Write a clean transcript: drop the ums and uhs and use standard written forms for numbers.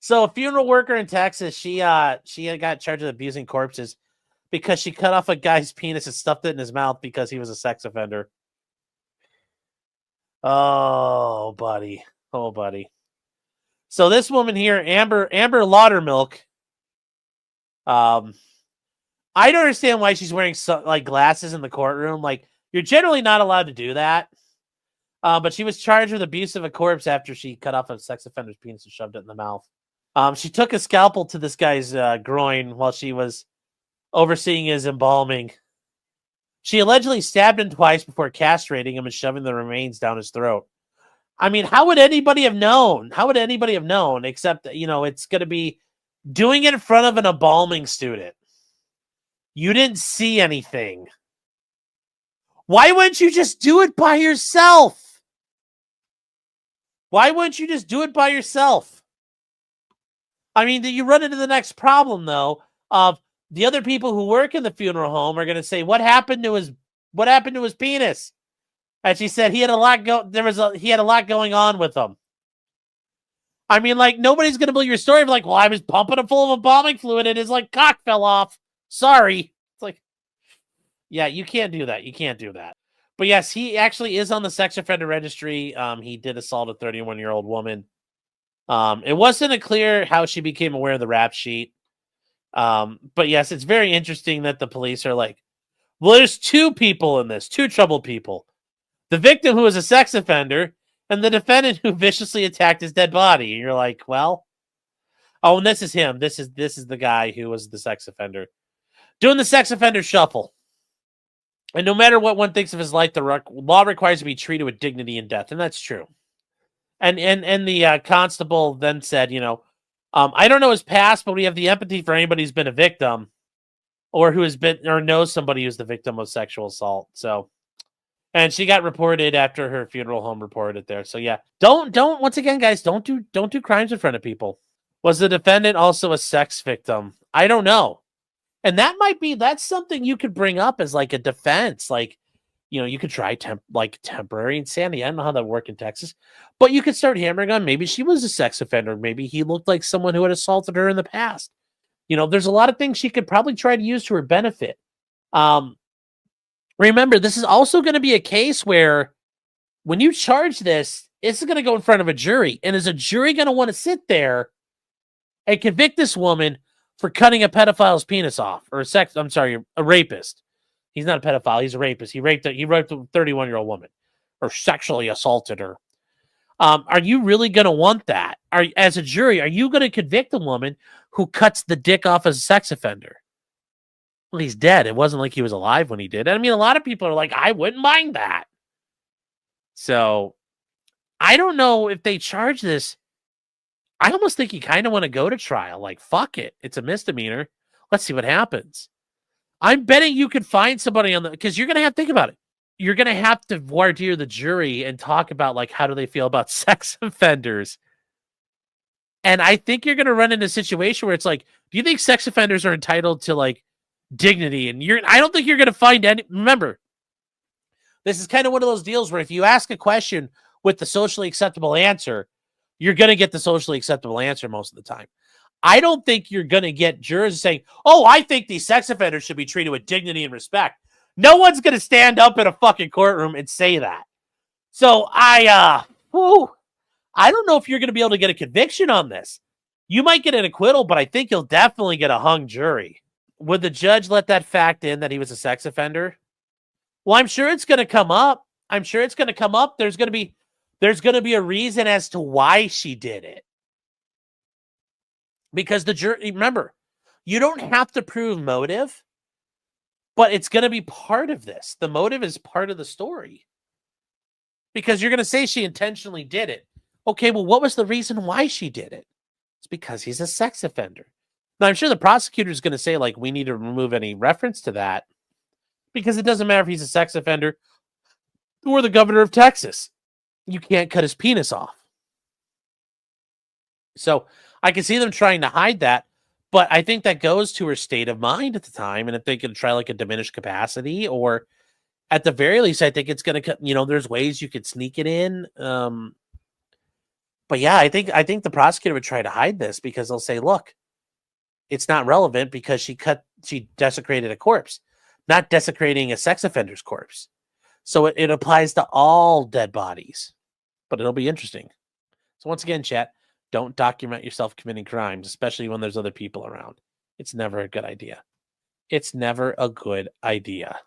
So a funeral worker in Texas, she got charged with abusing corpses because she cut off a guy's penis and stuffed it in his mouth because he was a sex offender. Oh, buddy. Oh, buddy. So this woman here, Amber Laudermilk, I don't understand why she's wearing glasses in the courtroom. Like, you're generally not allowed to do that. But she was charged with abuse of a corpse after she cut off a sex offender's penis and shoved it in the mouth. She took a scalpel to this guy's groin while she was overseeing his embalming. She allegedly stabbed him twice before castrating him and shoving the remains down his throat. I mean, how would anybody have known? How would anybody have known except that, it's going to be doing it in front of an embalming student? You didn't see anything. Why wouldn't you just do it by yourself? Why wouldn't you just do it by yourself? I mean, you run into the next problem, though, of the other people who work in the funeral home are going to say, what happened to his penis? And she said he had a lot going on with him. I mean, like, nobody's going to believe your story of like, well, I was pumping him full of embalming fluid and his like cock fell off. Sorry. It's like, yeah, you can't do that. You can't do that. But yes, he actually is on the sex offender registry. He did assault a 31-year-old woman. It wasn't clear how she became aware of the rap sheet. But yes, it's very interesting that the police are like, well, there's two people in this, two troubled people. The victim, who was a sex offender, and the defendant who viciously attacked his dead body. And you're like, well, oh, and this is him. This is the guy who was the sex offender. Doing the sex offender shuffle. And no matter what one thinks of his life, the law requires to be treated with dignity and death. And that's true. And the constable then said, I don't know his past, but we have the empathy for anybody who's been a victim or who has been or knows somebody who's the victim of sexual assault. So, and she got reported after her funeral home reported it there. So yeah, don't once again, guys, don't do crimes in front of people. Was the defendant also a sex victim? I don't know. And that's something you could bring up as like a defense. Like, you could try temporary insanity. I don't know how that would work in Texas, but you could start hammering on maybe she was a sex offender. Maybe he looked like someone who had assaulted her in the past. There's a lot of things she could probably try to use to her benefit. Remember, this is also going to be a case where when you charge this, it's going to go in front of a jury. And is a jury going to want to sit there and convict this woman for cutting a pedophile's penis off, or a rapist? He's not a pedophile. He's a rapist. He raped a 31-year-old woman or sexually assaulted her. Are you really going to want that? As a jury, are you going to convict a woman who cuts the dick off as a sex offender? Well, he's dead. It wasn't like he was alive when he did. I mean, a lot of people are like, I wouldn't mind that. So I don't know if they charge this. I almost think you kind of want to go to trial. Like, fuck it. It's a misdemeanor. Let's see what happens. I'm betting you could find somebody because you're going to have to think about it. You're going to have to voir dire the jury and talk about like, how do they feel about sex offenders? And I think you're going to run into a situation where it's like, do you think sex offenders are entitled to like dignity? And I don't think you're going to find any. Remember, this is kind of one of those deals where if you ask a question with the socially acceptable answer, you're going to get the socially acceptable answer most of the time. I don't think you're going to get jurors saying, oh, I think these sex offenders should be treated with dignity and respect. No one's going to stand up in a fucking courtroom and say that. So I don't know if you're going to be able to get a conviction on this. You might get an acquittal, but I think you'll definitely get a hung jury. Would the judge let that fact in that he was a sex offender? Well, I'm sure it's going to come up. There's going to be a reason as to why she did it. Because the jury, remember, you don't have to prove motive, but it's going to be part of this. The motive is part of the story. Because you're going to say she intentionally did it. Okay, well, what was the reason why she did it? It's because he's a sex offender. Now, I'm sure the prosecutor is going to say, like, we need to remove any reference to that. Because it doesn't matter if he's a sex offender or the governor of Texas. You can't cut his penis off. So I can see them trying to hide that, but I think that goes to her state of mind at the time. And if they can try like a diminished capacity, or at the very least, I think it's going to cut, there's ways you could sneak it in. But yeah, I think the prosecutor would try to hide this because they'll say, look, it's not relevant because she desecrated a corpse, not desecrating a sex offender's corpse. So it applies to all dead bodies. But it'll be interesting. So once again, chat, don't document yourself committing crimes, especially when there's other people around. It's never a good idea. It's never a good idea.